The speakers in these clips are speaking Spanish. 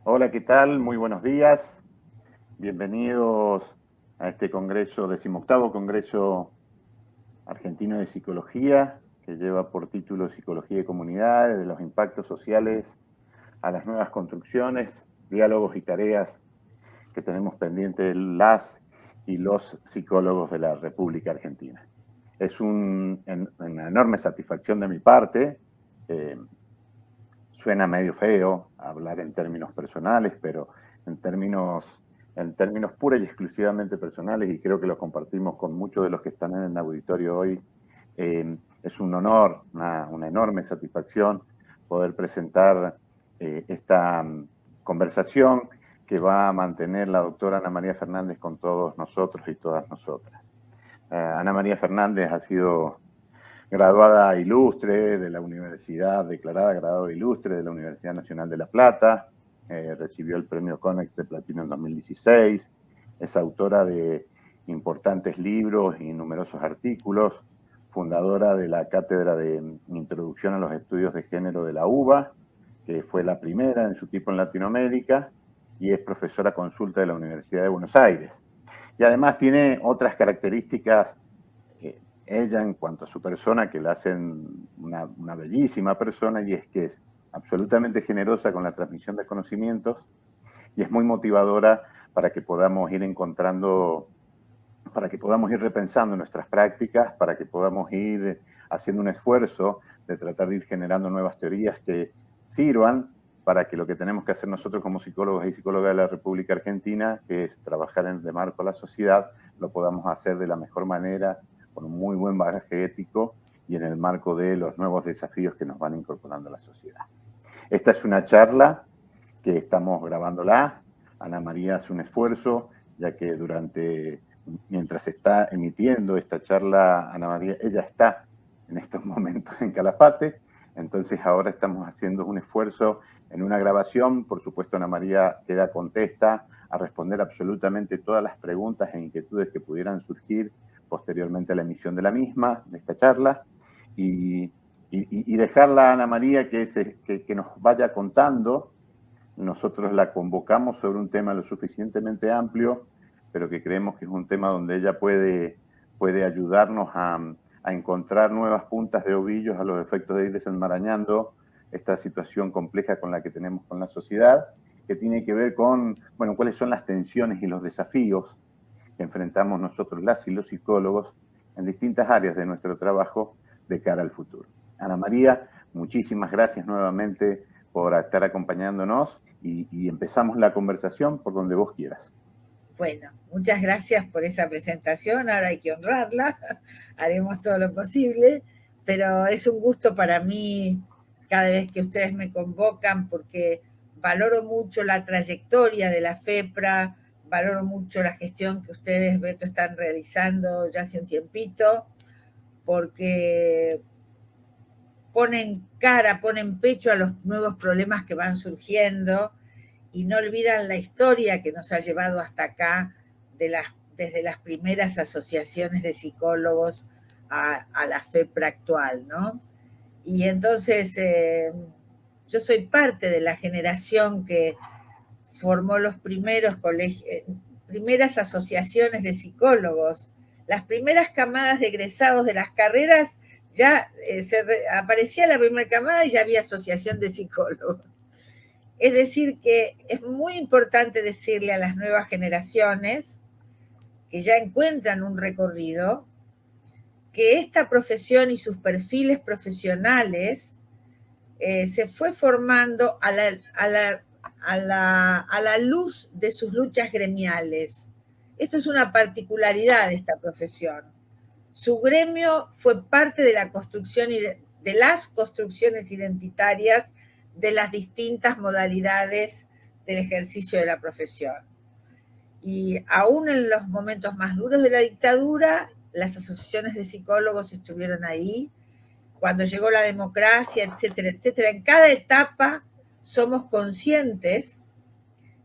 Hola, ¿qué tal? Muy buenos días. Bienvenidos a este congreso, 18º Congreso Argentino de Psicología, que lleva por título Psicología de Comunidades, de los impactos sociales a las nuevas construcciones, diálogos y tareas que tenemos pendientes las y los psicólogos de la República Argentina. Es una enorme satisfacción de mi parte. Suena medio feo hablar en términos personales, pero en términos, en términos pura y exclusivamente personales, y creo que lo compartimos con muchos de los que están en el auditorio hoy, es un honor, una enorme satisfacción poder presentar esta conversación que va a mantener la doctora Ana María Fernández con todos nosotros y todas nosotras. Ana María Fernández ha sido graduada ilustre de la Universidad, declarada graduada ilustre de la Universidad Nacional de La Plata, recibió el premio CONEX de Platino en 2016, es autora de importantes libros y numerosos artículos, fundadora de la Cátedra de Introducción a los Estudios de Género de la UBA, que fue la primera en su tipo en Latinoamérica, y es profesora consulta de la Universidad de Buenos Aires. Y además tiene otras características ella en cuanto a su persona, que la hacen una bellísima persona, y es que es absolutamente generosa con la transmisión de conocimientos y es muy motivadora para que podamos ir encontrando, para que podamos ir repensando nuestras prácticas, para que podamos ir haciendo un esfuerzo de tratar de ir generando nuevas teorías que sirvan para que lo que tenemos que hacer nosotros como psicólogos y psicólogas de la República Argentina, que es trabajar en el de marco a la sociedad, lo podamos hacer de la mejor manera, con un muy buen bagaje ético y en el marco de los nuevos desafíos que nos van incorporando a la sociedad. Esta es una charla que estamos grabándola. Ana María hace un esfuerzo, ya que mientras está emitiendo esta charla, Ana María, ella está en estos momentos en Calafate, entonces ahora estamos haciendo un esfuerzo en una grabación. Por supuesto, Ana María queda contesta a responder absolutamente todas las preguntas e inquietudes que pudieran surgir posteriormente a la emisión de la misma, de esta charla, y dejarla a Ana María que nos vaya contando. Nosotros la convocamos sobre un tema lo suficientemente amplio, pero que creemos que es un tema donde ella puede ayudarnos a encontrar nuevas puntas de ovillos a los efectos de ir desenmarañando esta situación compleja con la que tenemos con la sociedad, que tiene que ver con, bueno, cuáles son las tensiones y los desafíos que enfrentamos nosotros, las y los psicólogos, en distintas áreas de nuestro trabajo de cara al futuro. Ana María, muchísimas gracias nuevamente por estar acompañándonos y empezamos la conversación por donde vos quieras. Bueno, muchas gracias por esa presentación, ahora hay que honrarla, haremos todo lo posible, pero es un gusto para mí cada vez que ustedes me convocan porque valoro mucho la trayectoria de la FEPRA, valoro mucho la gestión que ustedes, Beto, están realizando ya hace un tiempito, porque ponen cara, ponen pecho a los nuevos problemas que van surgiendo y no olvidan la historia que nos ha llevado hasta acá desde las primeras asociaciones de psicólogos a la FEPRA actual, ¿no? Y entonces yo soy parte de la generación que formó los primeros primeras asociaciones de psicólogos, las primeras camadas de egresados de las carreras, ya aparecía la primera camada y ya había asociación de psicólogos. Es decir, que es muy importante decirle a las nuevas generaciones que ya encuentran un recorrido, que esta profesión y sus perfiles profesionales se fue formando a la luz de sus luchas gremiales. Esto es una particularidad de esta profesión. Su gremio fue parte de la construcción y de las construcciones identitarias de las distintas modalidades del ejercicio de la profesión. Y aún en los momentos más duros de la dictadura, las asociaciones de psicólogos estuvieron ahí. Cuando llegó la democracia, etcétera, etcétera, en cada etapa somos conscientes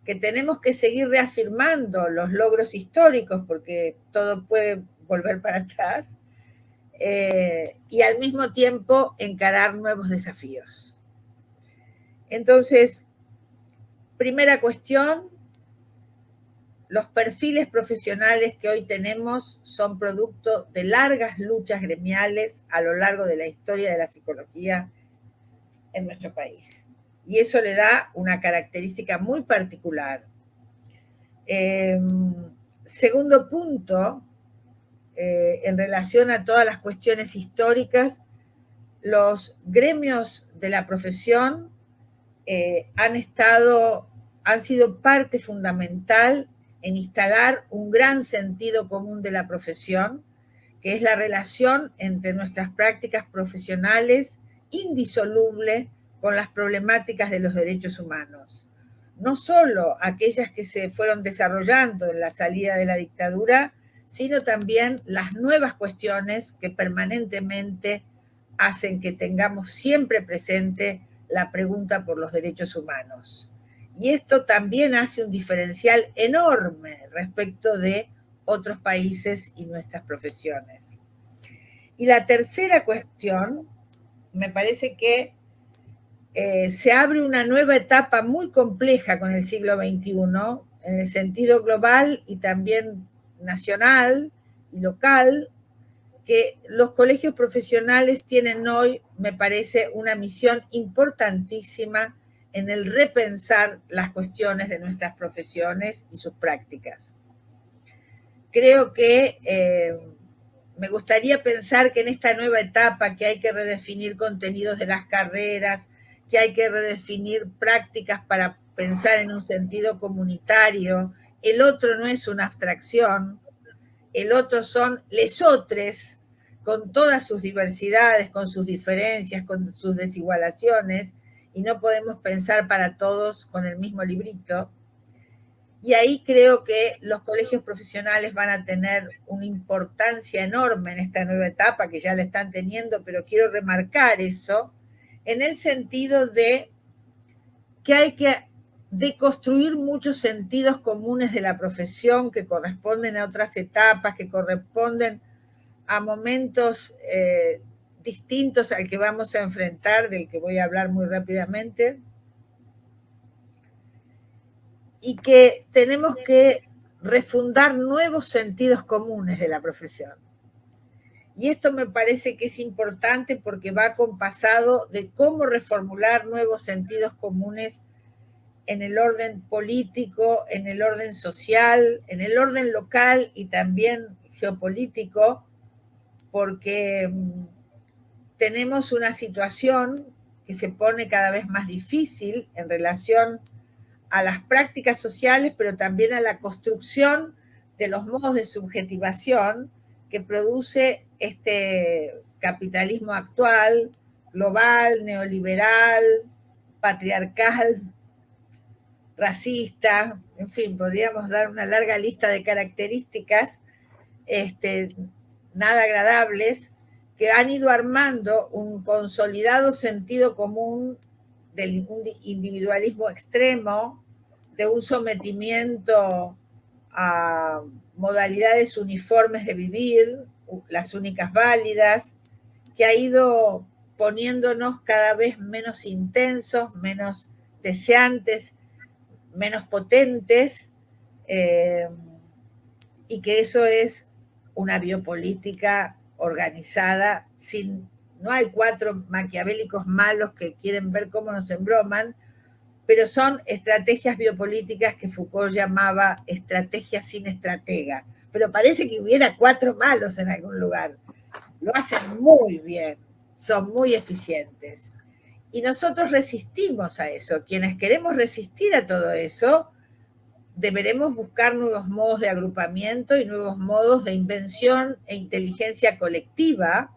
que tenemos que seguir reafirmando los logros históricos, porque todo puede volver para atrás, y al mismo tiempo encarar nuevos desafíos. Entonces, Primera cuestión, los perfiles profesionales que hoy tenemos son producto de largas luchas gremiales a lo largo de la historia de la psicología en nuestro país. Y eso le da una característica muy particular. Segundo punto, en relación a todas las cuestiones históricas, los gremios de la profesión han sido parte fundamental en instalar un gran sentido común de la profesión, que es la relación entre nuestras prácticas profesionales indisoluble con las problemáticas de los derechos humanos. No solo aquellas que se fueron desarrollando en la salida de la dictadura, sino también las nuevas cuestiones que permanentemente hacen que tengamos siempre presente la pregunta por los derechos humanos. Y esto también hace un diferencial enorme respecto de otros países y nuestras profesiones. Y la tercera cuestión, me parece que se abre una nueva etapa muy compleja con el siglo XXI, en el sentido global y también nacional y local, que los colegios profesionales tienen hoy, me parece, una misión importantísima en el repensar las cuestiones de nuestras profesiones y sus prácticas. Creo que me gustaría pensar que en esta nueva etapa que hay que redefinir contenidos de las carreras, que hay que redefinir prácticas para pensar en un sentido comunitario, el otro no es una abstracción, el otro son lesotres, con todas sus diversidades, con sus diferencias, con sus desigualaciones, y no podemos pensar para todos con el mismo librito. Y ahí creo que los colegios profesionales van a tener una importancia enorme en esta nueva etapa, que ya la están teniendo, pero quiero remarcar eso, en el sentido de que hay que deconstruir muchos sentidos comunes de la profesión que corresponden a otras etapas, que corresponden a momentos distintos al que vamos a enfrentar, del que voy a hablar muy rápidamente, y que tenemos que refundar nuevos sentidos comunes de la profesión. Y esto me parece que es importante porque va acompasado de cómo reformular nuevos sentidos comunes en el orden político, en el orden social, en el orden local y también geopolítico, porque tenemos una situación que se pone cada vez más difícil en relación a las prácticas sociales, pero también a la construcción de los modos de subjetivación que produce este capitalismo actual, global, neoliberal, patriarcal, racista, en fin, podríamos dar una larga lista de características nada agradables que han ido armando un consolidado sentido común del individualismo extremo, de un sometimiento a modalidades uniformes de vivir, las únicas válidas, que ha ido poniéndonos cada vez menos intensos, menos deseantes, menos potentes, y que eso es una biopolítica organizada no hay 4 maquiavélicos malos que quieren ver cómo nos embroman, pero son estrategias biopolíticas que Foucault llamaba estrategias sin estratega. Pero parece que hubiera 4 malos en algún lugar. Lo hacen muy bien, son muy eficientes. Y nosotros resistimos a eso. Quienes queremos resistir a todo eso, deberemos buscar nuevos modos de agrupamiento y nuevos modos de invención e inteligencia colectiva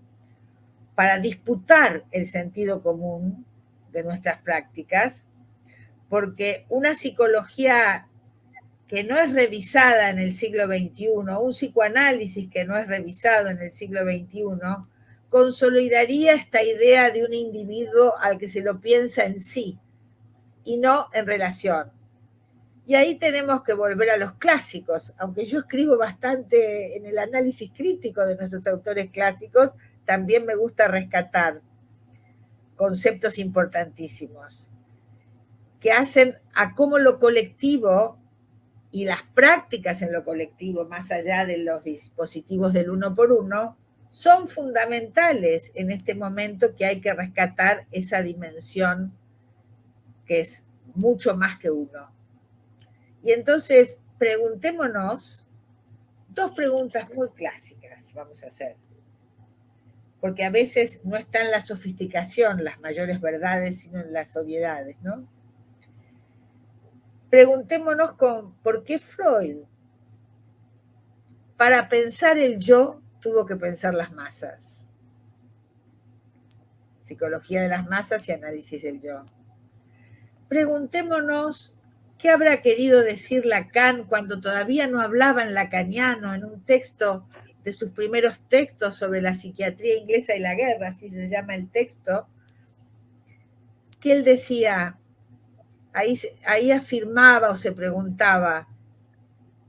para disputar el sentido común de nuestras prácticas, porque una psicología que no es revisada en el siglo XXI, un psicoanálisis que no es revisado en el siglo XXI, consolidaría esta idea de un individuo al que se lo piensa en sí y no en relación. Y ahí tenemos que volver a los clásicos, aunque yo escribo bastante en el análisis crítico de nuestros autores clásicos, también me gusta rescatar conceptos importantísimos. que hacen a cómo lo colectivo y las prácticas en lo colectivo, más allá de los dispositivos del uno por uno, son fundamentales en este momento que hay que rescatar esa dimensión que es mucho más que uno. Y entonces preguntémonos dos preguntas muy clásicas, vamos a hacer, porque a veces no está en la sofisticación las mayores verdades, sino en las obviedades, ¿no? Preguntémonos por qué Freud, para pensar el yo, tuvo que pensar las masas. Psicología de las masas y análisis del yo. Preguntémonos qué habrá querido decir Lacan cuando todavía no hablaba en lacaniano, en un texto de sus primeros textos sobre la psiquiatría inglesa y la guerra, así se llama el texto, que él decía, ahí afirmaba o se preguntaba,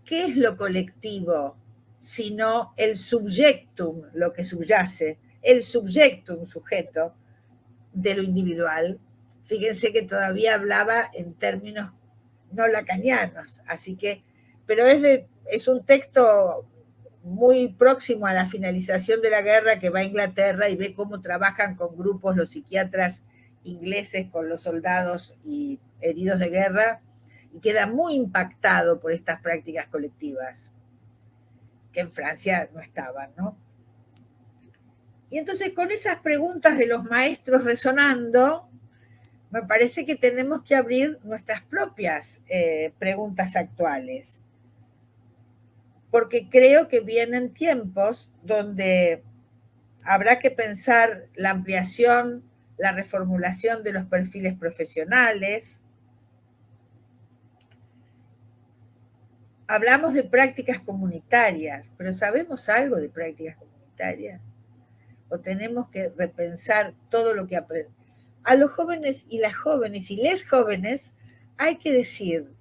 ¿qué es lo colectivo sino el subjectum, lo que subyace, el subjectum, sujeto, de lo individual? Fíjense que todavía hablaba en términos no lacanianos, así que, pero es un texto muy próximo a la finalización de la guerra, que va a Inglaterra y ve cómo trabajan con grupos los psiquiatras ingleses con los soldados y heridos de guerra, y queda muy impactado por estas prácticas colectivas, que en Francia no estaban, ¿no? Y entonces con esas preguntas de los maestros resonando, me parece que tenemos que abrir nuestras propias preguntas actuales, porque creo que vienen tiempos donde habrá que pensar la ampliación, la reformulación de los perfiles profesionales. Hablamos de prácticas comunitarias, pero ¿sabemos algo de prácticas comunitarias? ¿O tenemos que repensar todo lo que aprendemos? A los jóvenes y las jóvenes y les jóvenes hay que decir,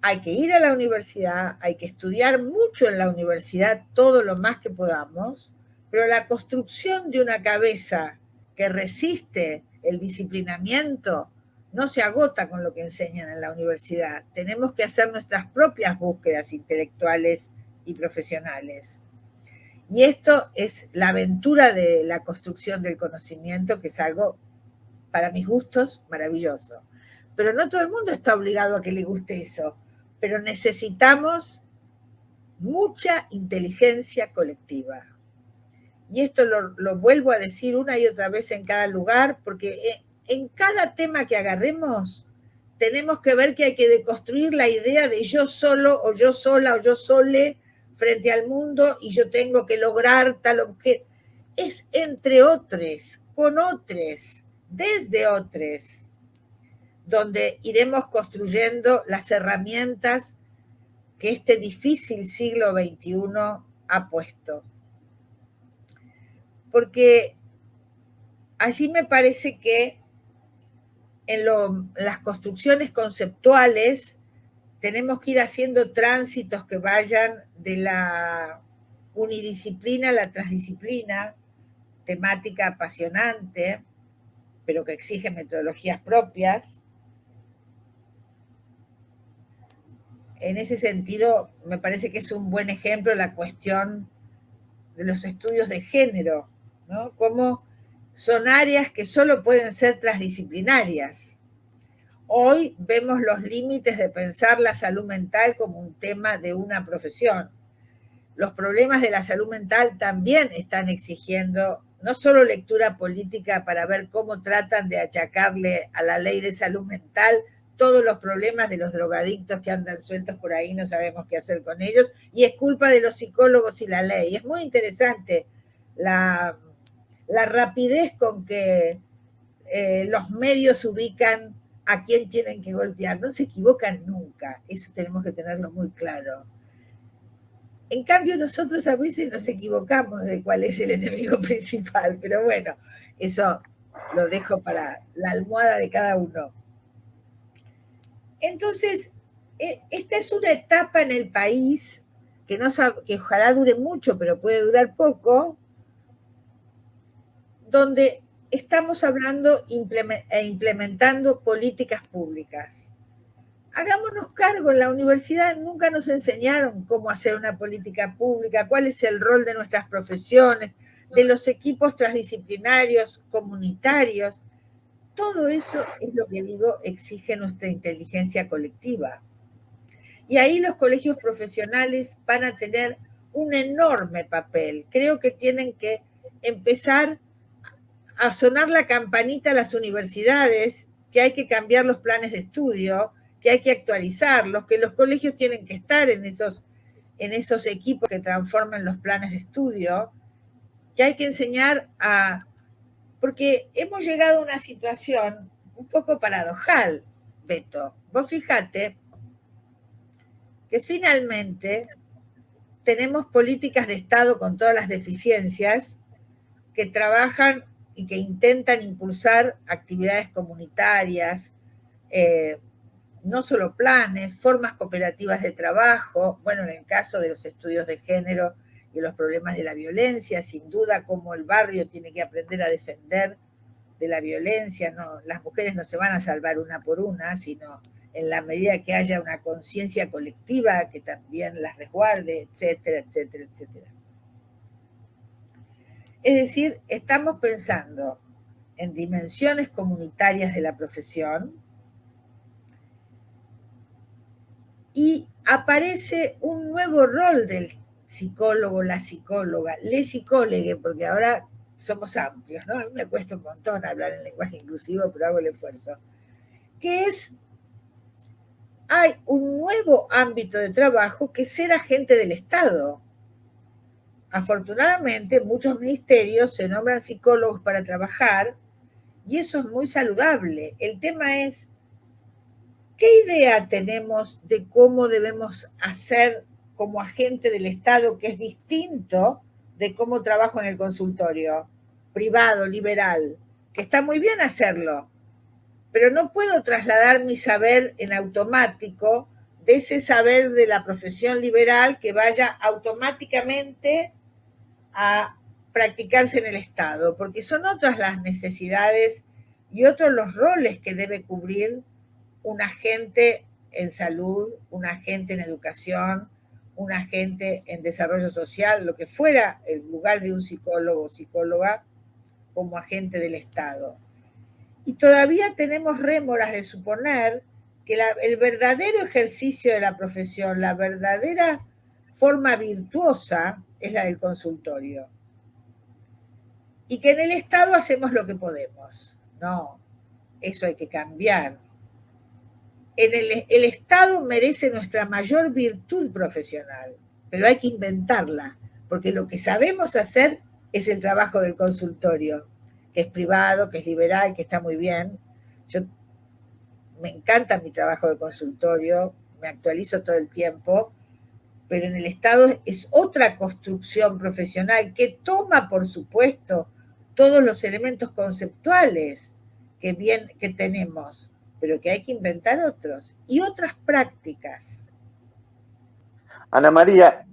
hay que ir a la universidad, hay que estudiar mucho en la universidad, todo lo más que podamos, pero la construcción de una cabeza que resiste el disciplinamiento no se agota con lo que enseñan en la universidad. Tenemos que hacer nuestras propias búsquedas intelectuales y profesionales. Y esto es la aventura de la construcción del conocimiento, que es algo, para mis gustos, maravilloso. Pero no todo el mundo está obligado a que le guste eso. Pero necesitamos mucha inteligencia colectiva. Y esto lo vuelvo a decir una y otra vez en cada lugar, porque en cada tema que agarremos, tenemos que ver que hay que deconstruir la idea de yo solo, o yo sola, o yo sole, frente al mundo, y yo tengo que lograr tal objeto. Es entre otros, con otros, desde otros, donde iremos construyendo las herramientas que este difícil siglo XXI ha puesto. Porque allí me parece que las construcciones conceptuales tenemos que ir haciendo tránsitos que vayan de la unidisciplina a la transdisciplina, temática apasionante, pero que exige metodologías propias. En ese sentido, me parece que es un buen ejemplo la cuestión de los estudios de género, ¿no? Como son áreas que solo pueden ser transdisciplinarias. Hoy vemos los límites de pensar la salud mental como un tema de una profesión. Los problemas de la salud mental también están exigiendo no solo lectura política para ver cómo tratan de achacarle a la ley de salud mental todos los problemas de los drogadictos que andan sueltos por ahí, no sabemos qué hacer con ellos, y es culpa de los psicólogos y la ley. Es muy interesante la rapidez con que los medios ubican a quién tienen que golpear. No se equivocan nunca, eso tenemos que tenerlo muy claro. En cambio, nosotros a veces nos equivocamos de cuál es el enemigo principal, pero bueno, eso lo dejo para la almohada de cada uno. Entonces, esta es una etapa en el país que ojalá dure mucho, pero puede durar poco, donde estamos hablando e implementando políticas públicas. Hagámonos cargo, en la universidad nunca nos enseñaron cómo hacer una política pública, cuál es el rol de nuestras profesiones, de los equipos transdisciplinarios, comunitarios. Todo eso es lo que digo, exige nuestra inteligencia colectiva. Y ahí los colegios profesionales van a tener un enorme papel. Creo que tienen que empezar a sonar la campanita a las universidades, que hay que cambiar los planes de estudio, que hay que actualizarlos, que los colegios tienen que estar en esos equipos que transformen los planes de estudio, que hay que enseñar a... Porque hemos llegado a una situación un poco paradojal, Beto. Vos fíjate que finalmente tenemos políticas de Estado con todas las deficiencias que trabajan y que intentan impulsar actividades comunitarias, no solo planes, formas cooperativas de trabajo, bueno, en el caso de los estudios de género y los problemas de la violencia, sin duda cómo el barrio tiene que aprender a defender de la violencia, no, las mujeres no se van a salvar una por una, sino en la medida que haya una conciencia colectiva que también las resguarde, etcétera, etcétera, etcétera. Es decir, estamos pensando en dimensiones comunitarias de la profesión y aparece un nuevo rol del psicólogo, la psicóloga, le psicólogue, porque ahora somos amplios, ¿no? A mí me cuesta un montón hablar en lenguaje inclusivo, pero hago el esfuerzo. Que es, hay un nuevo ámbito de trabajo que es ser agente del Estado. Afortunadamente, muchos ministerios se nombran psicólogos para trabajar y eso es muy saludable. El tema es, ¿qué idea tenemos de cómo debemos hacer como agente del Estado, que es distinto de cómo trabajo en el consultorio privado, liberal, que está muy bien hacerlo, pero no puedo trasladar mi saber en automático de ese saber de la profesión liberal que vaya automáticamente a practicarse en el Estado, porque son otras las necesidades y otros los roles que debe cubrir un agente en salud, un agente en educación, un agente en desarrollo social, lo que fuera el lugar de un psicólogo o psicóloga como agente del Estado. Y todavía tenemos rémoras de suponer que el verdadero ejercicio de la profesión, la verdadera forma virtuosa es la del consultorio. Y que en el Estado hacemos lo que podemos. No, eso hay que cambiar. El Estado merece nuestra mayor virtud profesional, pero hay que inventarla, porque lo que sabemos hacer es el trabajo del consultorio, que es privado, que es liberal, que está muy bien. Me encanta mi trabajo de consultorio, me actualizo todo el tiempo, pero en el Estado es otra construcción profesional que toma, por supuesto, todos los elementos conceptuales que tenemos, pero que hay que inventar otros y otras prácticas. Ana María,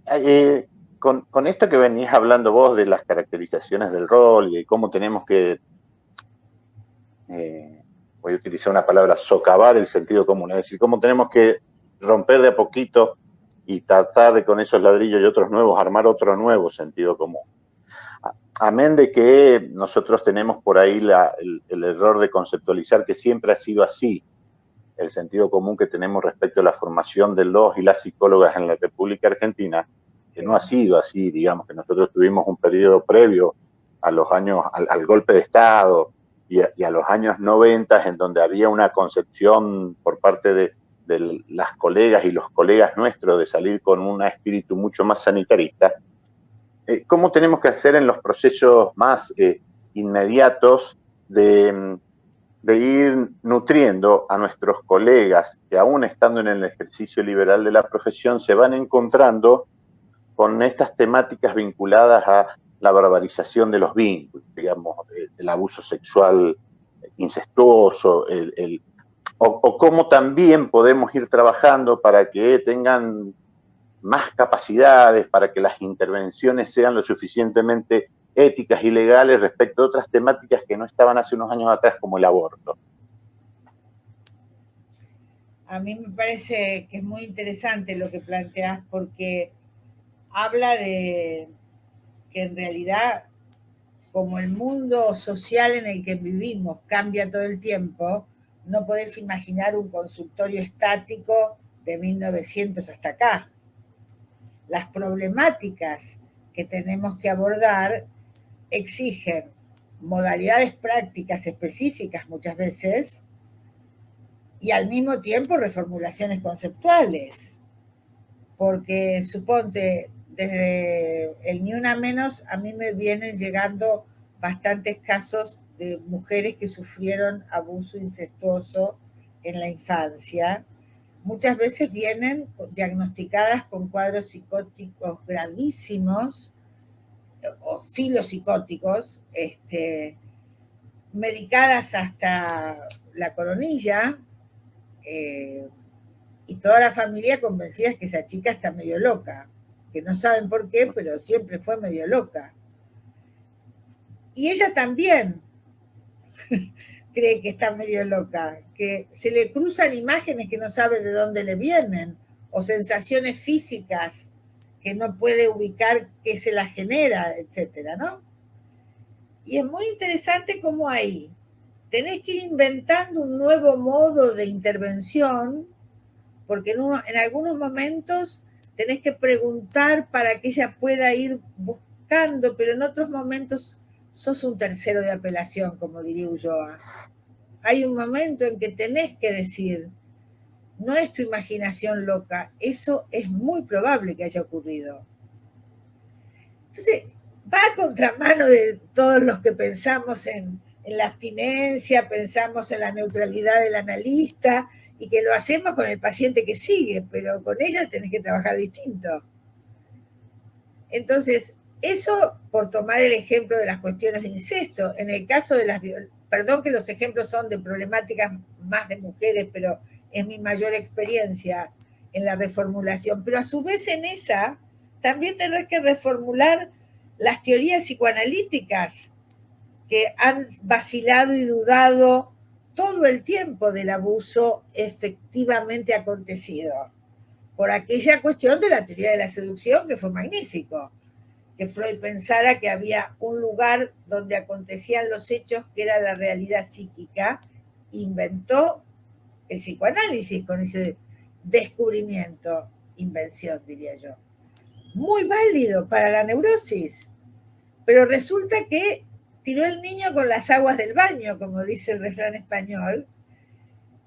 con esto que venís hablando vos de las caracterizaciones del rol y de cómo tenemos que, voy a utilizar una palabra, socavar el sentido común, es decir, cómo tenemos que romper de a poquito y tratar de con esos ladrillos y otros nuevos armar otro nuevo sentido común. Amén de que nosotros tenemos por ahí el error de conceptualizar que siempre ha sido así, el sentido común que tenemos respecto a la formación de los y las psicólogas en la República Argentina, que no ha sido así, digamos, que nosotros tuvimos un periodo previo a los años, al golpe de Estado y a los años 90, en donde había una concepción por parte de las colegas y los colegas nuestros de salir con un espíritu mucho más sanitarista. ¿Cómo tenemos que hacer en los procesos más inmediatos de ir nutriendo a nuestros colegas que aún estando en el ejercicio liberal de la profesión se van encontrando con estas temáticas vinculadas a la barbarización de los vínculos, digamos, el abuso sexual incestuoso, o cómo también podemos ir trabajando para que tengan más capacidades, para que las intervenciones sean lo suficientemente éticas y legales respecto a otras temáticas que no estaban hace unos años atrás, como el aborto. A mí me parece que es muy interesante lo que planteas porque habla de que en realidad, como el mundo social en el que vivimos cambia todo el tiempo, no podés imaginar un consultorio estático de 1900 hasta acá. Las problemáticas que tenemos que abordar exigen modalidades prácticas específicas muchas veces y al mismo tiempo reformulaciones conceptuales. Porque suponte, desde el Ni Una Menos, a mí me vienen llegando bastantes casos de mujeres que sufrieron abuso incestuoso en la infancia. Muchas veces vienen diagnosticadas con cuadros psicóticos gravísimos o filopsicóticos, medicadas hasta la coronilla, y toda la familia convencida que esa chica está medio loca, que no saben por qué, pero siempre fue medio loca. Y ella también cree que está medio loca, que se le cruzan imágenes que no sabe de dónde le vienen, o sensaciones físicas que no puede ubicar qué se las genera, etcétera, ¿no? Y es muy interesante cómo ahí tenés que ir inventando un nuevo modo de intervención, porque en algunos momentos tenés que preguntar para que ella pueda ir buscando, pero en otros momentos sos un tercero de apelación, como diría Ulloa. Hay un momento en que tenés que decir, no es tu imaginación loca, eso es muy probable que haya ocurrido. Entonces, va a contramano de todos los que pensamos en la abstinencia, pensamos en la neutralidad del analista y que lo hacemos con el paciente que sigue, pero con ella tenés que trabajar distinto. Entonces, eso por tomar el ejemplo de las cuestiones de incesto. En el caso de las... Perdón que los ejemplos son de problemáticas más de mujeres, pero es mi mayor experiencia en la reformulación. Pero a su vez en esa también tenés que reformular las teorías psicoanalíticas que han vacilado y dudado todo el tiempo del abuso efectivamente acontecido, por aquella cuestión de la teoría de la seducción que fue magnífico, que Freud pensara que había un lugar donde acontecían los hechos que era la realidad psíquica, inventó el psicoanálisis con ese descubrimiento, invención diría yo, muy válido para la neurosis, pero resulta que tiró el niño con las aguas del baño, como dice el refrán español,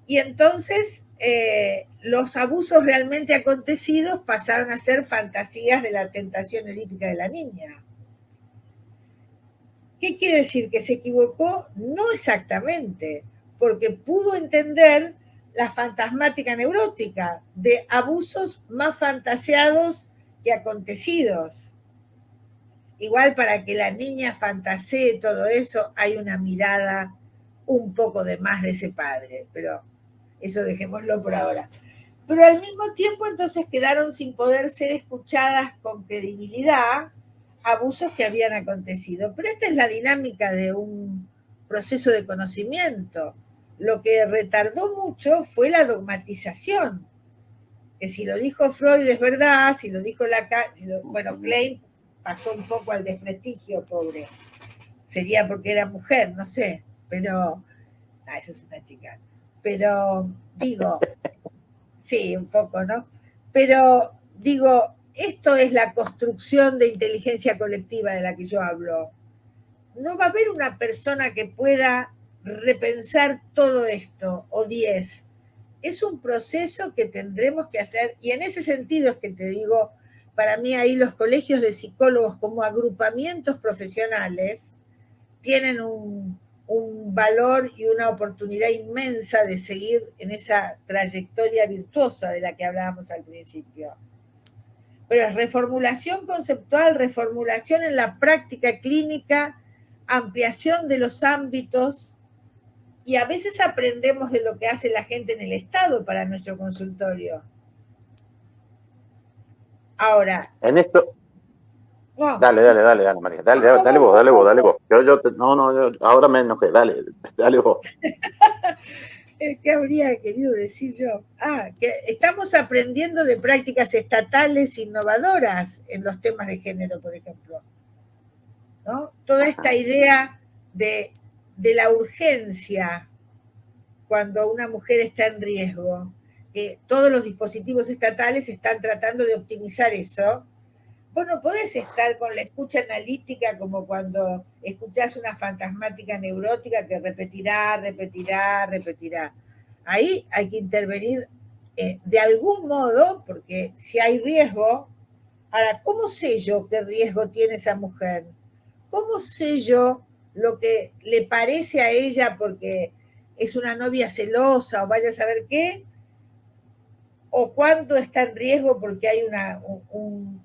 y entonces los abusos realmente acontecidos pasaron a ser fantasías de la tentación edípica de la niña. ¿Qué quiere decir? ¿Que se equivocó? No exactamente, porque pudo entender la fantasmática neurótica de abusos más fantaseados que acontecidos. Igual para que la niña fantasee todo eso, hay una mirada un poco de más de ese padre, pero eso dejémoslo por ahora. Pero al mismo tiempo entonces quedaron sin poder ser escuchadas con credibilidad abusos que habían acontecido. Pero esta es la dinámica de un proceso de conocimiento. Lo que retardó mucho fue la dogmatización, que si lo dijo Freud es verdad, si lo dijo bueno, Klein pasó un poco al desprestigio, pobre. Sería porque era mujer, no sé, pero... eso es una chica. Pero digo, sí, un poco, ¿no? Pero digo, esto es la construcción de inteligencia colectiva de la que yo hablo. No va a haber una persona que pueda repensar todo esto, o 10. Es un proceso que tendremos que hacer, y en ese sentido es que te digo, para mí ahí los colegios de psicólogos como agrupamientos profesionales tienen un valor y una oportunidad inmensa de seguir en esa trayectoria virtuosa de la que hablábamos al principio. Pero es reformulación conceptual, reformulación en la práctica clínica, ampliación de los ámbitos, y a veces aprendemos de lo que hace la gente en el Estado para nuestro consultorio. Ahora, en esto No, Dale, sí, dale, sí. dale, dale, María. Dale, No, dale, no, dale vos, vos, vos, dale vos, vos, dale vos. vos. No, no, ahora me enojé. Dale, dale vos. ¿Qué habría querido decir yo? Ah, que estamos aprendiendo de prácticas estatales innovadoras en los temas de género, por ejemplo. ¿No? Toda esta Ajá. idea de la urgencia cuando una mujer está en riesgo, que todos los dispositivos estatales están tratando de optimizar eso. Vos no podés estar con la escucha analítica como cuando escuchás una fantasmática neurótica que repetirá, repetirá, repetirá. Ahí hay que intervenir de algún modo, porque si hay riesgo, ahora, ¿cómo sé yo qué riesgo tiene esa mujer? ¿Cómo sé yo lo que le parece a ella porque es una novia celosa o vaya a saber qué? ¿O cuánto está en riesgo porque hay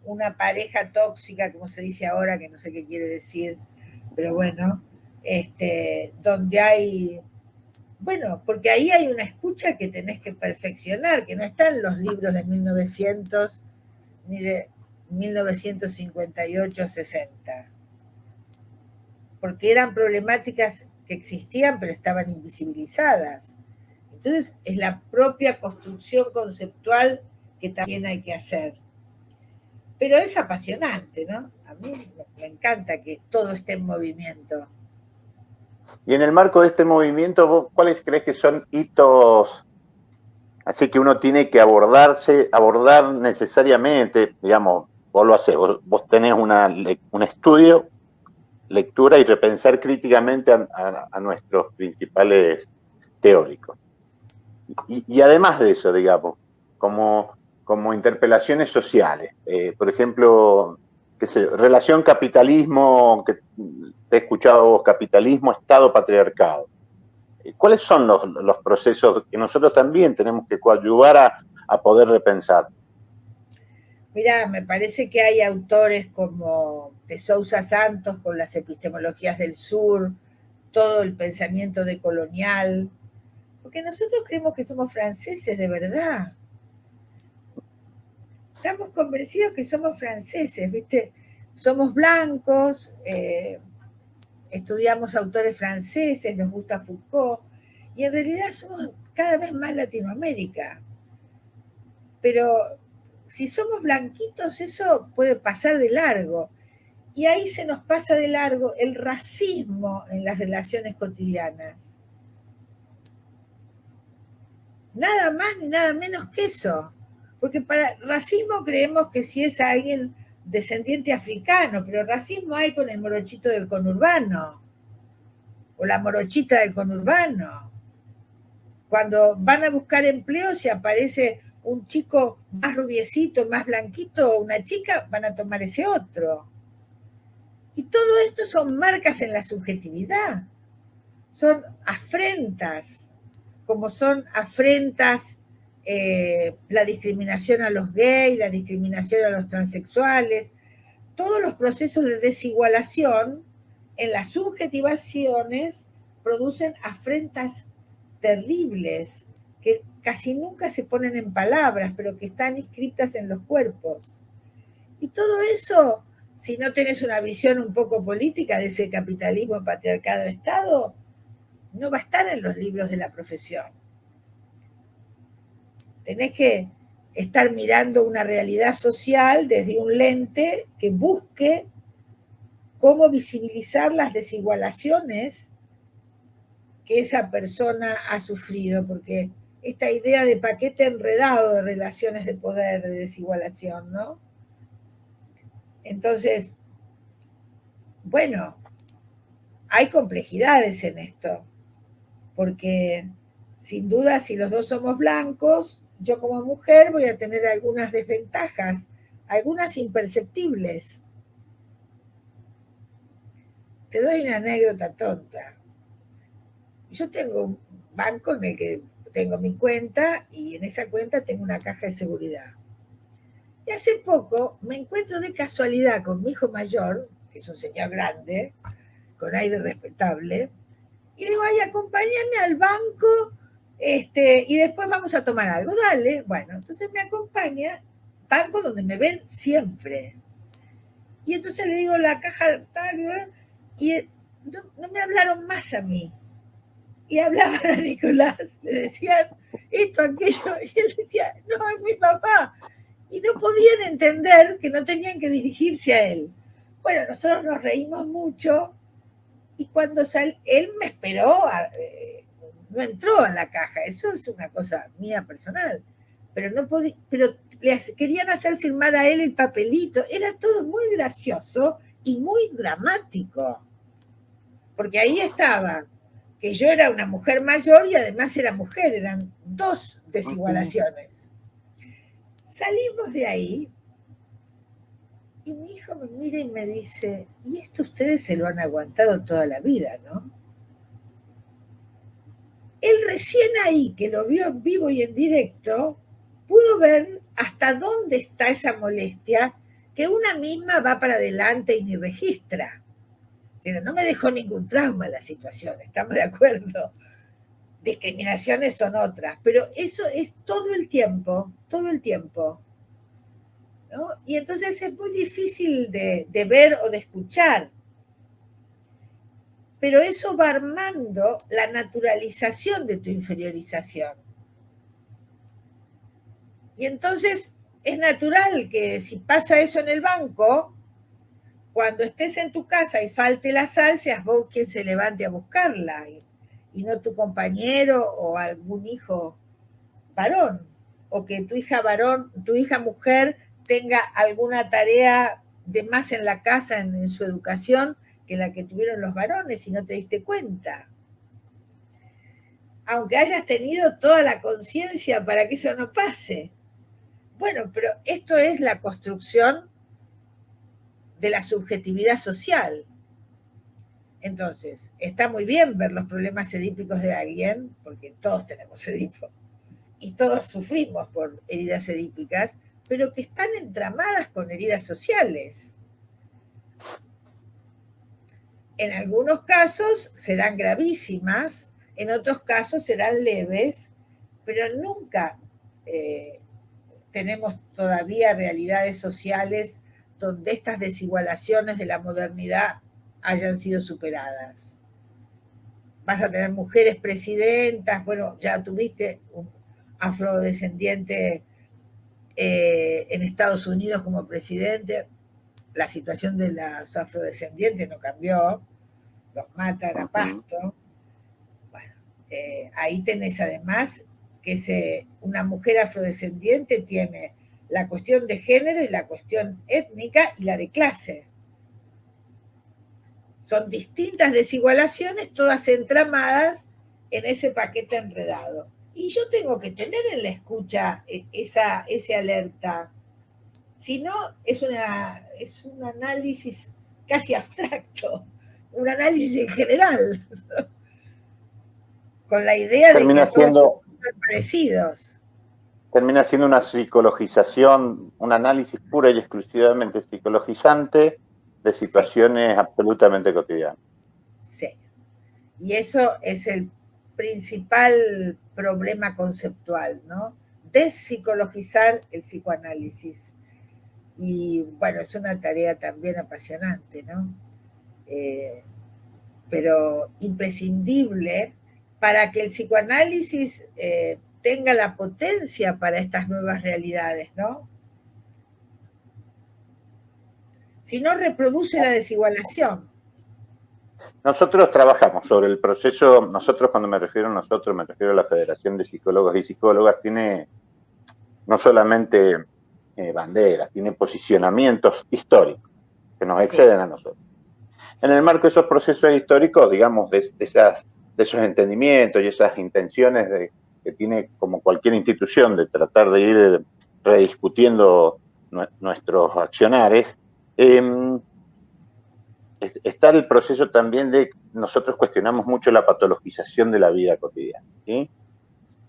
una pareja tóxica, como se dice ahora, que no sé qué quiere decir, pero bueno, donde hay, bueno, porque ahí hay una escucha que tenés que perfeccionar, que no está en los libros de 1900 ni de 1958-60, porque eran problemáticas que existían pero estaban invisibilizadas. Entonces es la propia construcción conceptual que también hay que hacer. Pero es apasionante, ¿no? A mí me encanta que todo esté en movimiento. Y en el marco de este movimiento, ¿vos cuáles crees que son hitos así que uno tiene que abordar necesariamente, digamos, vos lo hacés, vos tenés un estudio, lectura y repensar críticamente a nuestros principales teóricos? Y además de eso, digamos, como interpelaciones sociales, por ejemplo, qué sé, relación capitalismo, que te he escuchado vos, capitalismo, Estado, patriarcado. ¿Cuáles son los procesos que nosotros también tenemos que coadyuvar a poder repensar? Mirá, me parece que hay autores como de Sousa Santos con las epistemologías del sur, todo el pensamiento decolonial, porque nosotros creemos que somos franceses de verdad. Estamos convencidos que somos franceses, ¿viste? Somos blancos, estudiamos autores franceses, nos gusta Foucault, y en realidad somos cada vez más Latinoamérica. Pero si somos blanquitos, eso puede pasar de largo. Y ahí se nos pasa de largo el racismo en las relaciones cotidianas. Nada más ni nada menos que eso. Porque para racismo creemos que si es alguien descendiente africano, pero racismo hay con el morochito del conurbano o la morochita del conurbano. Cuando van a buscar empleo, si aparece un chico más rubiecito, más blanquito, o una chica, van a tomar ese otro. Y todo esto son marcas en la subjetividad, son afrentas, como son afrentas la discriminación a los gays, la discriminación a los transexuales, todos los procesos de desigualación en las subjetivaciones producen afrentas terribles que casi nunca se ponen en palabras, pero que están inscritas en los cuerpos. Y todo eso, si no tenés una visión un poco política de ese capitalismo, patriarcado, Estado, no va a estar en los libros de la profesión. Tenés que estar mirando una realidad social desde un lente que busque cómo visibilizar las desigualaciones que esa persona ha sufrido, porque esta idea de paquete enredado de relaciones de poder, de desigualación, ¿no? Entonces, bueno, hay complejidades en esto, porque sin duda si los dos somos blancos, yo como mujer voy a tener algunas desventajas, algunas imperceptibles. Te doy una anécdota tonta. Yo tengo un banco en el que tengo mi cuenta y en esa cuenta tengo una caja de seguridad. Y hace poco me encuentro de casualidad con mi hijo mayor, que es un señor grande, con aire respetable, y le digo, ay, acompáñame al banco y después vamos a tomar algo, dale. Bueno, entonces me acompaña, banco donde me ven siempre. Y entonces le digo, la caja tal, y no me hablaron más a mí. Le hablaban a Nicolás, le decían esto, aquello, y él decía, no, es mi papá. Y no podían entender que no tenían que dirigirse a él. Bueno, nosotros nos reímos mucho y cuando él me esperó, no entró a la caja, eso es una cosa mía personal, pero no podía, pero querían hacer firmar a él el papelito, era todo muy gracioso y muy dramático, porque ahí estaba que yo era una mujer mayor y además era mujer, eran dos desigualaciones. Salimos de ahí y mi hijo me mira y me dice, y esto ustedes se lo han aguantado toda la vida, ¿no? Él recién ahí, que lo vio en vivo y en directo, pudo ver hasta dónde está esa molestia que una misma va para adelante y ni registra. Pero no me dejó ningún trauma la situación, estamos de acuerdo. Discriminaciones son otras, pero eso es todo el tiempo, todo el tiempo. ¿No? Y entonces es muy difícil de ver o de escuchar. Pero eso va armando la naturalización de tu inferiorización. Y entonces es natural que si pasa eso en el banco, cuando estés en tu casa y falte la sal, seas vos quien se levante a buscarla y no tu compañero o algún hijo varón, o que tu hija varón, tu hija mujer tenga alguna tarea de más en la casa, en su educación, que la que tuvieron los varones y no te diste cuenta. Aunque hayas tenido toda la conciencia para que eso no pase. Bueno, pero esto es la construcción de la subjetividad social. Entonces, está muy bien ver los problemas edípicos de alguien, porque todos tenemos Edipo, y todos sufrimos por heridas edípicas, pero que están entramadas con heridas sociales. En algunos casos serán gravísimas, en otros casos serán leves, pero nunca tenemos todavía realidades sociales donde estas desigualaciones de la modernidad hayan sido superadas. Vas a tener mujeres presidentas, bueno, ya tuviste un afrodescendiente en Estados Unidos como presidente, la situación de los afrodescendientes no cambió, los matan a pasto. Bueno, ahí tenés además que una mujer afrodescendiente tiene la cuestión de género y la cuestión étnica y la de clase. Son distintas desigualaciones, todas entramadas en ese paquete enredado. Y yo tengo que tener en la escucha ese alerta. Si no, es un análisis casi abstracto, un análisis en general, con la idea de que todos son parecidos. Termina siendo una psicologización, un análisis pura y exclusivamente psicologizante de situaciones absolutamente cotidianas. Sí. Y eso es el principal problema conceptual, ¿no? Despsicologizar el psicoanálisis. Y bueno, es una tarea también apasionante, ¿no? Pero imprescindible para que el psicoanálisis tenga la potencia para estas nuevas realidades, ¿no? Si no, reproduce la desigualación. Nosotros trabajamos sobre el proceso, nosotros cuando me refiero a nosotros, me refiero a la Federación de Psicólogos y Psicólogas, tiene no solamente banderas, tiene posicionamientos históricos que nos exceden a nosotros. En el marco de esos procesos históricos, digamos, de esos entendimientos y esas intenciones que tiene como cualquier institución de tratar de ir rediscutiendo nuestros accionares, está el proceso también de nosotros cuestionamos mucho la patologización de la vida cotidiana, ¿sí?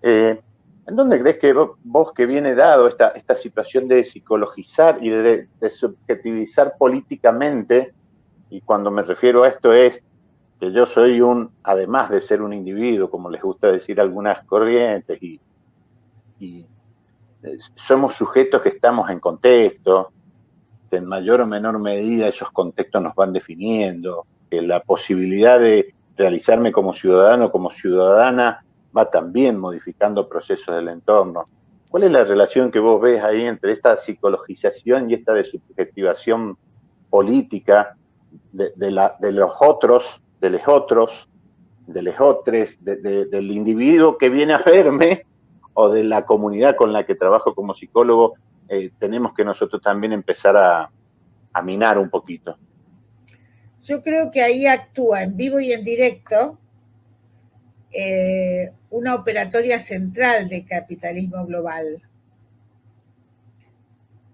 ¿En dónde crees que vos que viene dado esta situación de psicologizar y de subjetivizar políticamente, y cuando me refiero a esto es que yo soy además de ser un individuo, como les gusta decir algunas corrientes, y somos sujetos que estamos en contexto, que en mayor o menor medida esos contextos nos van definiendo, que la posibilidad de realizarme como ciudadano, como ciudadana, va también modificando procesos del entorno. ¿Cuál es la relación que vos ves ahí entre esta psicologización y esta desubjetivación política de los otros, de los otros, de los otros, del individuo que viene a verme o de la comunidad con la que trabajo como psicólogo? Tenemos que nosotros también empezar a minar un poquito. Yo creo que ahí actúa en vivo y en directo una operatoria central del capitalismo global,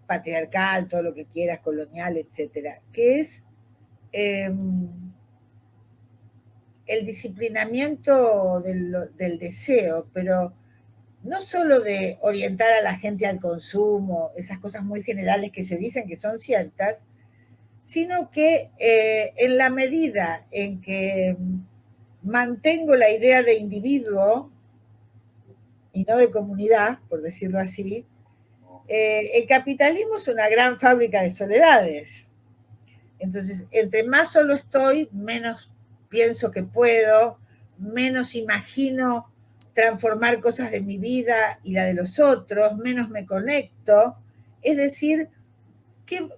patriarcal, todo lo que quieras, colonial, etcétera, que es el disciplinamiento del deseo, pero no solo de orientar a la gente al consumo, esas cosas muy generales que se dicen que son ciertas, sino que en la medida en que mantengo la idea de individuo y no de comunidad, por decirlo así, el capitalismo es una gran fábrica de soledades. Entonces, entre más solo estoy, menos pienso que puedo, menos imagino transformar cosas de mi vida y la de los otros, menos me conecto. Es decir, que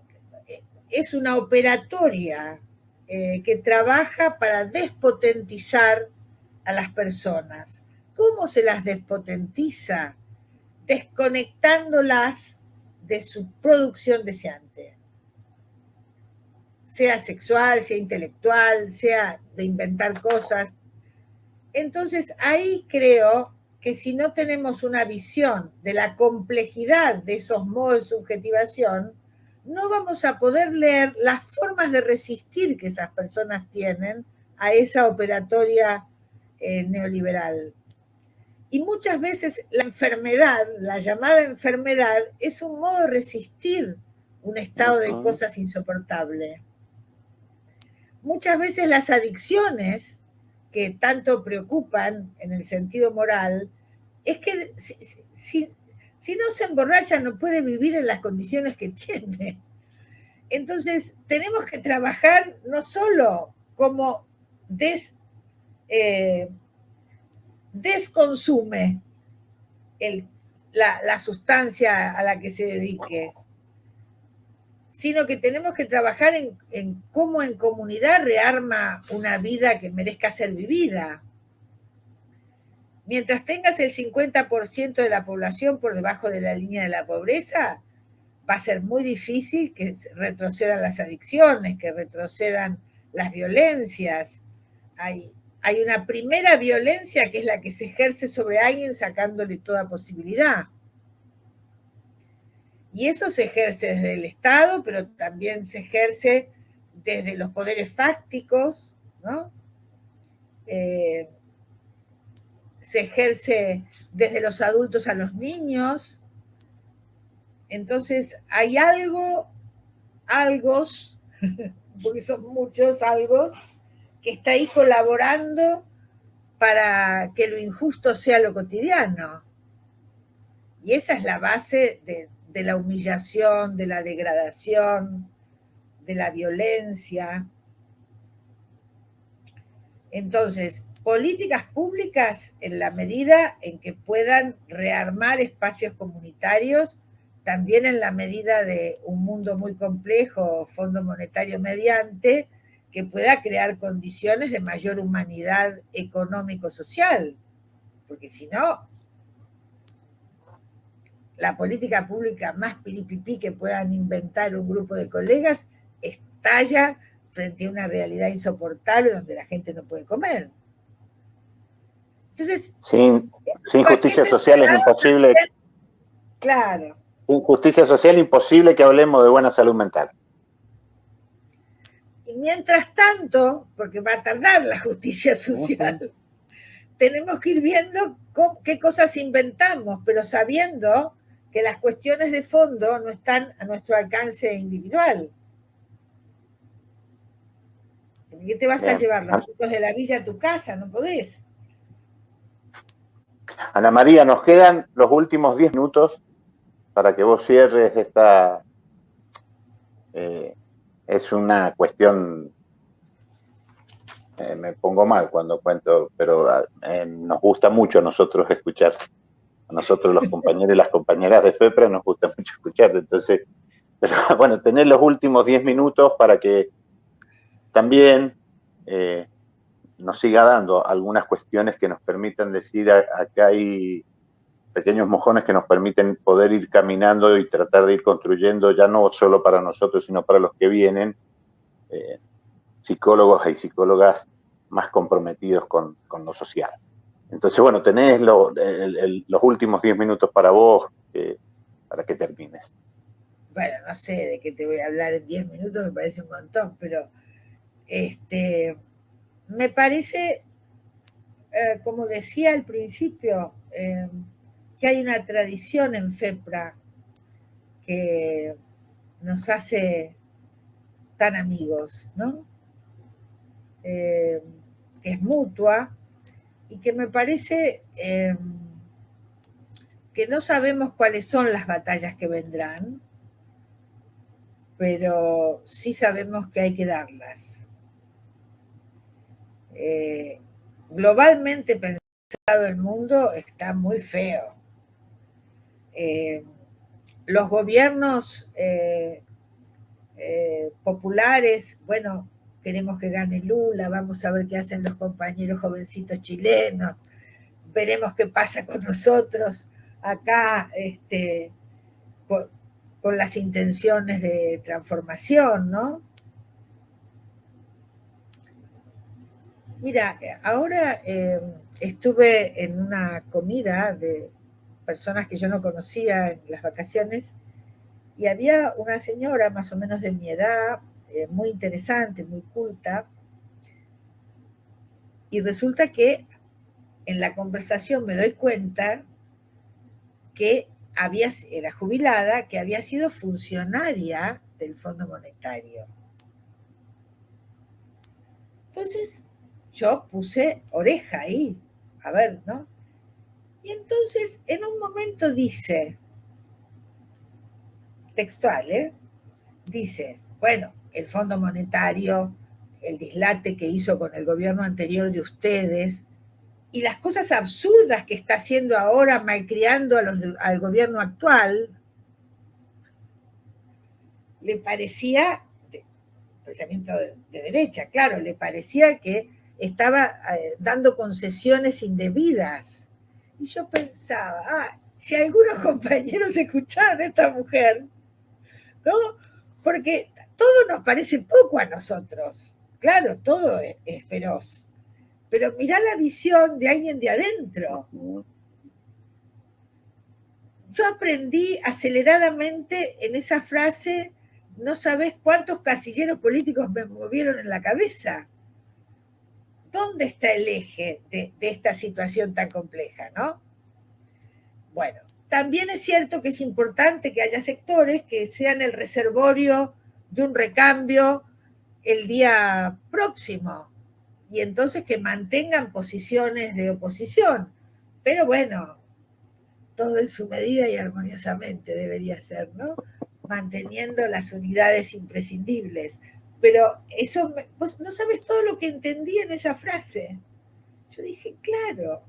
es una operatoria que trabaja para despotentizar a las personas. ¿Cómo se las despotentiza? Desconectándolas de su producción deseante, sea sexual, sea intelectual, sea de inventar cosas. Entonces ahí creo que si no tenemos una visión de la complejidad de esos modos de subjetivación, no vamos a poder leer las formas de resistir que esas personas tienen a esa operatoria neoliberal. Y muchas veces la enfermedad, la llamada enfermedad, es un modo de resistir un estado de cosas insoportable. Muchas veces las adicciones que tanto preocupan en el sentido moral, es que si no se emborracha no puede vivir en las condiciones que tiene. Entonces tenemos que trabajar no solo como desconsume la sustancia a la que se dedique, sino que tenemos que trabajar en cómo en comunidad rearma una vida que merezca ser vivida. Mientras tengas el 50% de la población por debajo de la línea de la pobreza, va a ser muy difícil que retrocedan las adicciones, que retrocedan las violencias. Hay una primera violencia que es la que se ejerce sobre alguien sacándole toda posibilidad. Y eso se ejerce desde el Estado, pero también se ejerce desde los poderes fácticos, ¿no? Se ejerce desde los adultos a los niños. Entonces hay algo, porque son muchos algos, que está ahí colaborando para que lo injusto sea lo cotidiano. Y esa es la base de la humillación, de la degradación, de la violencia. Entonces, políticas públicas en la medida en que puedan rearmar espacios comunitarios, también en la medida de un mundo muy complejo, Fondo Monetario mediante, que pueda crear condiciones de mayor humanidad económico-social, porque si no, la política pública más piripipí que puedan inventar un grupo de colegas estalla frente a una realidad insoportable donde la gente no puede comer. Entonces, sin justicia social es imposible. Claro. Sin justicia social imposible que hablemos de buena salud mental. Y mientras tanto, porque va a tardar la justicia social, tenemos que ir viendo qué cosas inventamos, pero sabiendo que las cuestiones de fondo no están a nuestro alcance individual. ¿Qué te vas a llevar los chicos de la villa a tu casa? No podés. Ana María, nos quedan los últimos 10 minutos para que vos cierres es una cuestión, me pongo mal cuando cuento, pero nos gusta mucho a nosotros escuchar, a nosotros los compañeros y las compañeras de FEPRA nos gusta mucho escuchar, entonces, pero bueno, tener los últimos 10 minutos para que también nos siga dando algunas cuestiones que nos permitan decir, acá hay pequeños mojones que nos permiten poder ir caminando y tratar de ir construyendo, ya no solo para nosotros, sino para los que vienen, psicólogos y psicólogas más comprometidos con lo social. Entonces, bueno, tenés los últimos 10 minutos para vos, para que termines. Bueno, no sé de qué te voy a hablar en 10 minutos, me parece un montón, pero me parece, como decía al principio, que hay una tradición en FEPRA que nos hace tan amigos, ¿no? Que es mutua y que me parece que no sabemos cuáles son las batallas que vendrán, pero sí sabemos que hay que darlas. Globalmente pensado, el mundo está muy feo. Los gobiernos populares, bueno, queremos que gane Lula, vamos a ver qué hacen los compañeros jovencitos chilenos, veremos qué pasa con nosotros acá, con las intenciones de transformación, ¿no? Mira, ahora estuve en una comida de personas que yo no conocía en las vacaciones y había una señora más o menos de mi edad, muy interesante, muy culta, y resulta que en la conversación me doy cuenta que era jubilada, que había sido funcionaria del Fondo Monetario. Entonces yo puse oreja ahí, a ver, ¿no? Y entonces en un momento dice, textual, dice, bueno, el Fondo Monetario, el dislate que hizo con el gobierno anterior de ustedes y las cosas absurdas que está haciendo ahora malcriando al gobierno actual, le parecía, pensamiento de derecha, claro, le parecía que estaba dando concesiones indebidas. Y yo pensaba, si algunos compañeros escucharan a esta mujer, ¿no? Porque todo nos parece poco a nosotros. Claro, todo es feroz. Pero mirá la visión de alguien de adentro. Yo aprendí aceleradamente en esa frase, no sabés cuántos casilleros políticos me movieron en la cabeza. ¿Dónde está el eje de esta situación tan compleja, no? Bueno, también es cierto que es importante que haya sectores que sean el reservorio de un recambio el día próximo y entonces que mantengan posiciones de oposición. Pero bueno, todo en su medida y armoniosamente debería ser, ¿no? Manteniendo las unidades imprescindibles. Pero eso, vos no sabes todo lo que entendí en esa frase. Yo dije, claro,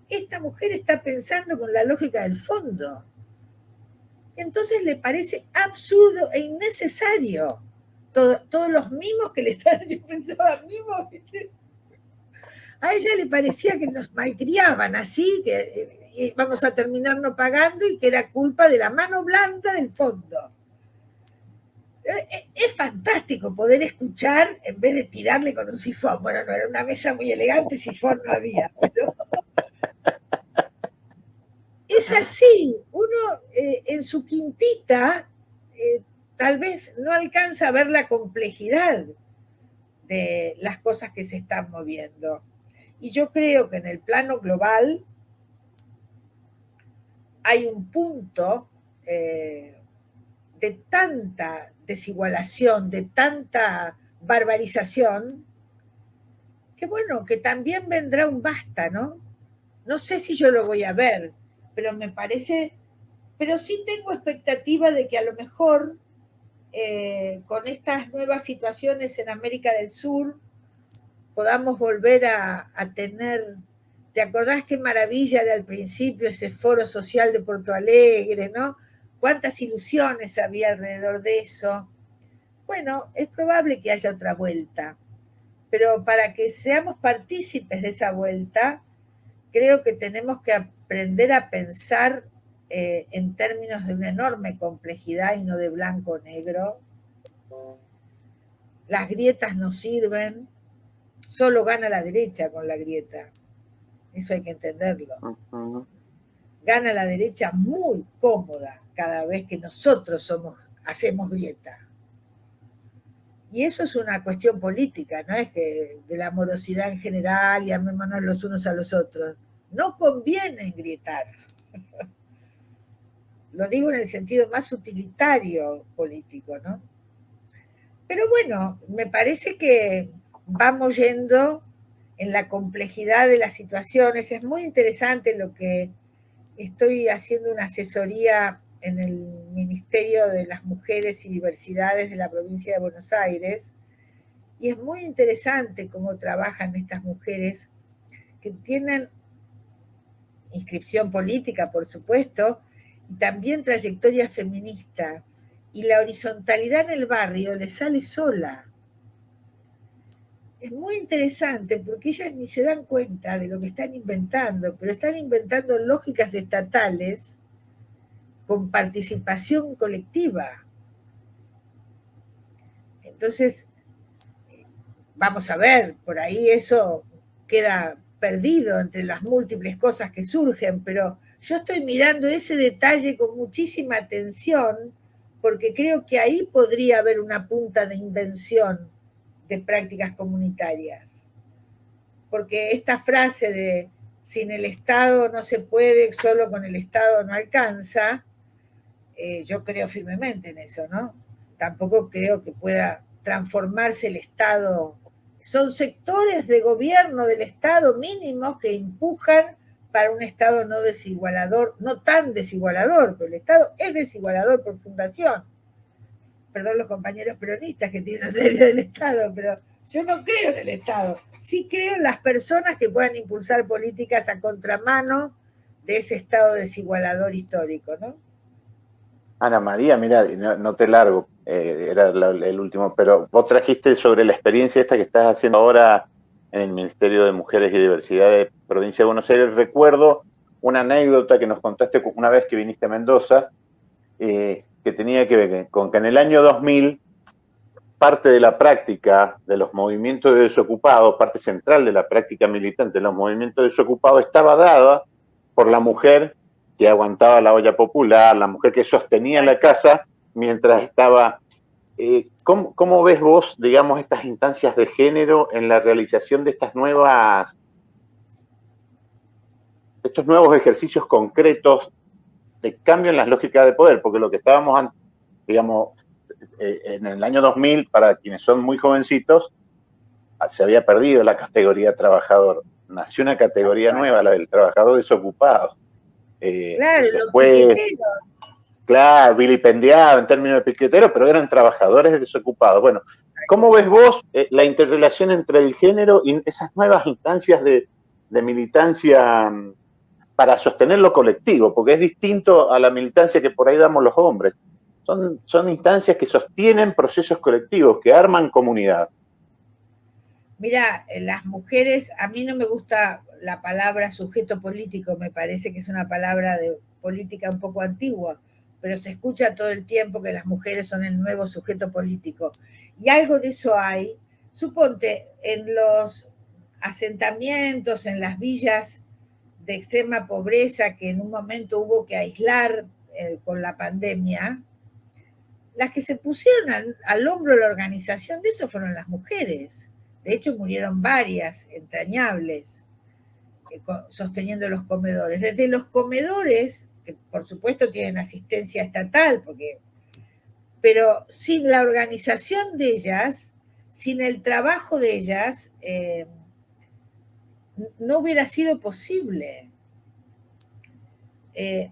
esta mujer está pensando con la lógica del fondo. Entonces le parece absurdo e innecesario todos los mimos que le están, yo pensaba mimos, ¿viste? A ella le parecía que nos malcriaban así, que vamos a terminar no pagando y que era culpa de la mano blanda del fondo. Es fantástico poder escuchar en vez de tirarle con un sifón. Bueno, no era una mesa muy elegante, sifón no había, pero es así. Uno en su quintita tal vez no alcanza a ver la complejidad de las cosas que se están moviendo. Y yo creo que en el plano global hay un punto de tanta desigualación, de tanta barbarización, que bueno, que también vendrá un basta, ¿no? No sé si yo lo voy a ver, pero me parece, pero sí tengo expectativa de que a lo mejor con estas nuevas situaciones en América del Sur podamos volver a tener. ¿Te acordás qué maravilla era al principio ese foro social de Porto Alegre, ¿no? Cuántas ilusiones había alrededor de eso. Bueno, es probable que haya otra vuelta, pero para que seamos partícipes de esa vuelta, creo que tenemos que aprender a pensar en términos de una enorme complejidad y no de blanco o negro. Las grietas no sirven, solo gana la derecha con la grieta. Eso hay que entenderlo. Gana la derecha muy cómoda cada vez que nosotros hacemos grieta. Y eso es una cuestión política, no es que de la amorosidad en general y amémonos los unos a los otros. No conviene grietar. Lo digo en el sentido más utilitario político, ¿no? Pero bueno, me parece que vamos yendo en la complejidad de las situaciones. Es muy interesante lo que estoy haciendo una asesoría en el Ministerio de las Mujeres y Diversidades de la provincia de Buenos Aires, y es muy interesante cómo trabajan estas mujeres que tienen inscripción política, por supuesto, y también trayectoria feminista, y la horizontalidad en el barrio les sale sola. Es muy interesante porque ellas ni se dan cuenta de lo que están inventando, pero están inventando lógicas estatales con participación colectiva. Entonces, vamos a ver, por ahí eso queda perdido entre las múltiples cosas que surgen, pero yo estoy mirando ese detalle con muchísima atención porque creo que ahí podría haber una punta de invención de prácticas comunitarias. Porque esta frase de sin el Estado no se puede, solo con el Estado no alcanza, yo creo firmemente en eso, ¿no? Tampoco creo que pueda transformarse el Estado. Son sectores de gobierno del Estado mínimos que empujan para un Estado no desigualador, no tan desigualador, pero el Estado es desigualador por fundación. Perdón los compañeros peronistas que tienen la teoría del Estado, pero yo no creo en el Estado. Sí creo en las personas que puedan impulsar políticas a contramano de ese Estado desigualador histórico, ¿no? Ana María, mira, no te largo, era el último, pero vos trajiste sobre la experiencia esta que estás haciendo ahora en el Ministerio de Mujeres y Diversidad de Provincia de Buenos Aires. Recuerdo una anécdota que nos contaste una vez que viniste a Mendoza, que tenía que ver con que en el año 2000 parte de la práctica de los movimientos de desocupados, parte central de la práctica militante de los movimientos de desocupados, estaba dada por la mujer que aguantaba la olla popular, la mujer que sostenía la casa mientras estaba. ¿Cómo ves vos, digamos, estas instancias de género en la realización de estos nuevos ejercicios concretos de cambio en las lógicas de poder? Porque lo que estábamos, digamos, en el año 2000, para quienes son muy jovencitos, se había perdido la categoría trabajador. Nació una categoría nueva, la del trabajador desocupado. Claro, después, los piqueteros. claro, vilipendiado en términos de piquetero, pero eran trabajadores desocupados. Bueno, ¿cómo ves vos la interrelación entre el género y esas nuevas instancias de militancia para sostener lo colectivo? Porque es distinto a la militancia que por ahí damos los hombres. Son instancias que sostienen procesos colectivos, que arman comunidad. Mira, las mujeres, a mí no me gusta la palabra sujeto político, me parece que es una palabra de política un poco antigua, pero se escucha todo el tiempo que las mujeres son el nuevo sujeto político. Y algo de eso hay. Suponte, en los asentamientos, en las villas de extrema pobreza que en un momento hubo que aislar con la pandemia, las que se pusieron al hombro de la organización de eso fueron las mujeres. De hecho, murieron varias entrañables sosteniendo los comedores. Desde los comedores, que por supuesto tienen asistencia estatal, pero sin la organización de ellas, sin el trabajo de ellas, no hubiera sido posible.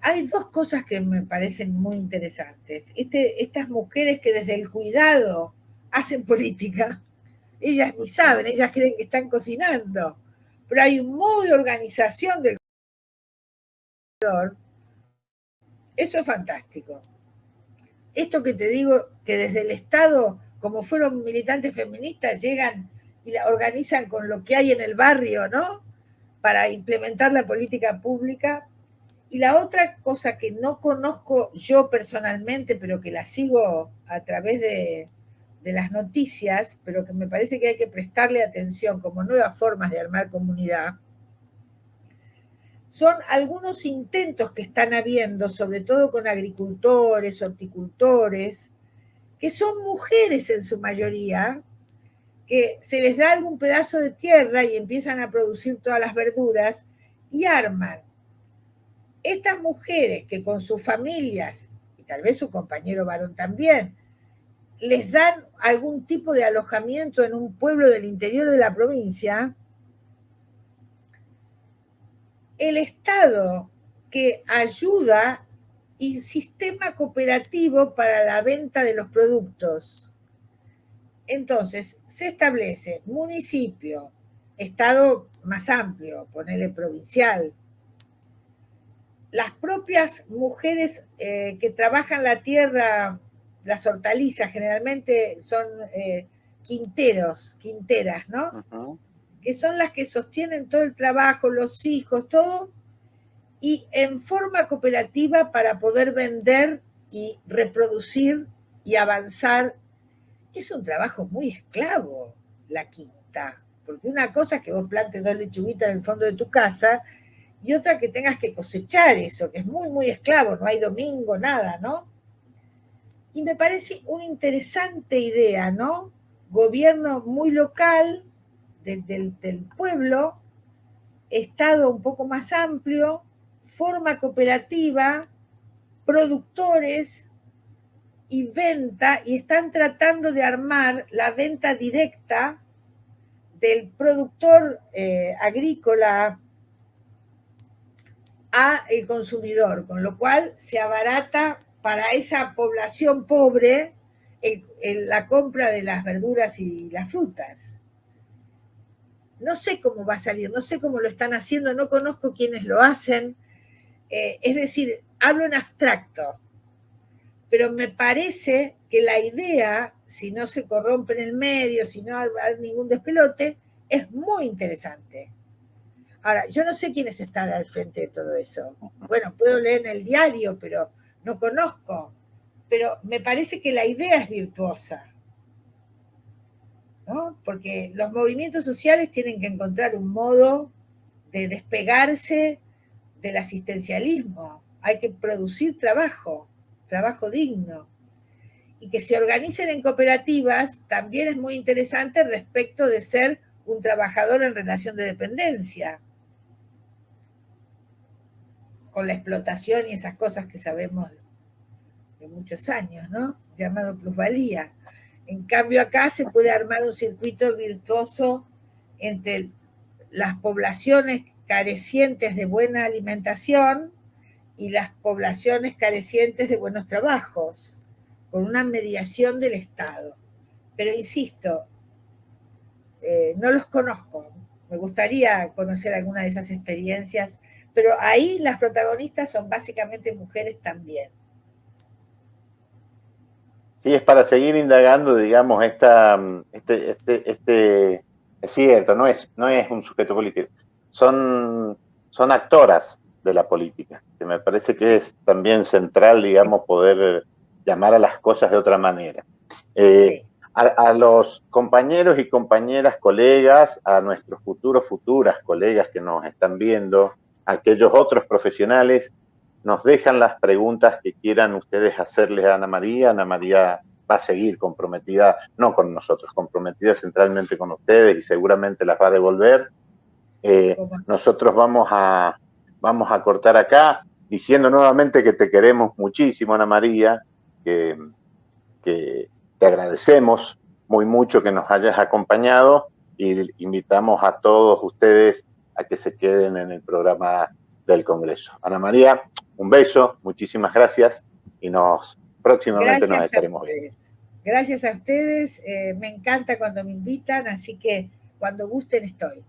hay dos cosas que me parecen muy interesantes. Estas mujeres que desde el cuidado hacen política, ellas ni saben, ellas creen que están cocinando, pero hay un modo de organización del comedor. Eso es fantástico. Esto que te digo, que desde el Estado, como fueron militantes feministas, llegan y la organizan con lo que hay en el barrio, ¿no? Para implementar la política pública. Y la otra cosa que no conozco yo personalmente, pero que la sigo a través de las noticias, pero que me parece que hay que prestarle atención como nuevas formas de armar comunidad, son algunos intentos que están habiendo, sobre todo con agricultores, horticultores, que son mujeres en su mayoría, que se les da algún pedazo de tierra y empiezan a producir todas las verduras y arman. Estas mujeres que con sus familias, y tal vez su compañero varón también, les dan algún tipo de alojamiento en un pueblo del interior de la provincia, el Estado que ayuda y sistema cooperativo para la venta de los productos. Entonces, se establece municipio, Estado más amplio, ponele provincial. Las propias mujeres que trabajan la tierra, las hortalizas, generalmente son quinteras, ¿no? Uh-huh. Que son las que sostienen todo el trabajo, los hijos, todo, y en forma cooperativa para poder vender y reproducir y avanzar. Es un trabajo muy esclavo, la quinta, porque una cosa es que vos plantes 2 lechuguitas en el fondo de tu casa y otra que tengas que cosechar eso, que es muy, muy esclavo, no hay domingo, nada, ¿no? Y me parece una interesante idea, ¿no? Gobierno muy local del pueblo, Estado un poco más amplio, forma cooperativa, productores y venta, y están tratando de armar la venta directa del productor agrícola a el consumidor, con lo cual se abarata para esa población pobre la compra de las verduras y las frutas. No sé cómo va a salir, no sé cómo lo están haciendo, no conozco quiénes lo hacen, es decir, hablo en abstracto, pero me parece que la idea, si no se corrompe en el medio, si no hay ningún despelote, es muy interesante. Ahora, yo no sé quiénes están al frente de todo eso. Bueno, puedo leer en el diario, pero no conozco. Pero me parece que la idea es virtuosa, ¿no? Porque los movimientos sociales tienen que encontrar un modo de despegarse del asistencialismo. Hay que producir trabajo digno. Y que se organicen en cooperativas también es muy interesante respecto de ser un trabajador en relación de dependencia, con la explotación y esas cosas que sabemos de muchos años, ¿no? Llamado plusvalía. En cambio acá se puede armar un circuito virtuoso entre las poblaciones carecientes de buena alimentación y las poblaciones carecientes de buenos trabajos, con una mediación del Estado. Pero insisto, no los conozco, me gustaría conocer alguna de esas experiencias, pero ahí las protagonistas son básicamente mujeres también. Sí, es para seguir indagando, digamos, es cierto, no es un sujeto político, son actoras de la política, que me parece que es también central, digamos, poder llamar a las cosas de otra manera. Sí. A los compañeros y compañeras, colegas, a nuestros futuras colegas que nos están viendo, a aquellos otros profesionales, nos dejan las preguntas que quieran ustedes hacerles a Ana María. Ana María va a seguir comprometida, no con nosotros, comprometida centralmente con ustedes y seguramente las va a devolver. Nosotros vamos a cortar acá diciendo nuevamente que te queremos muchísimo, Ana María, que te agradecemos muy mucho que nos hayas acompañado y invitamos a todos ustedes a que se queden en el programa del Congreso. Ana María, un beso, muchísimas gracias y próximamente nos estaremos viendo. Gracias a ustedes, me encanta cuando me invitan, así que cuando gusten estoy.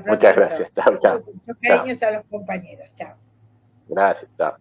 Muchas gracias, chao, chao. Muchos cariños a los compañeros, chao. Gracias, chao.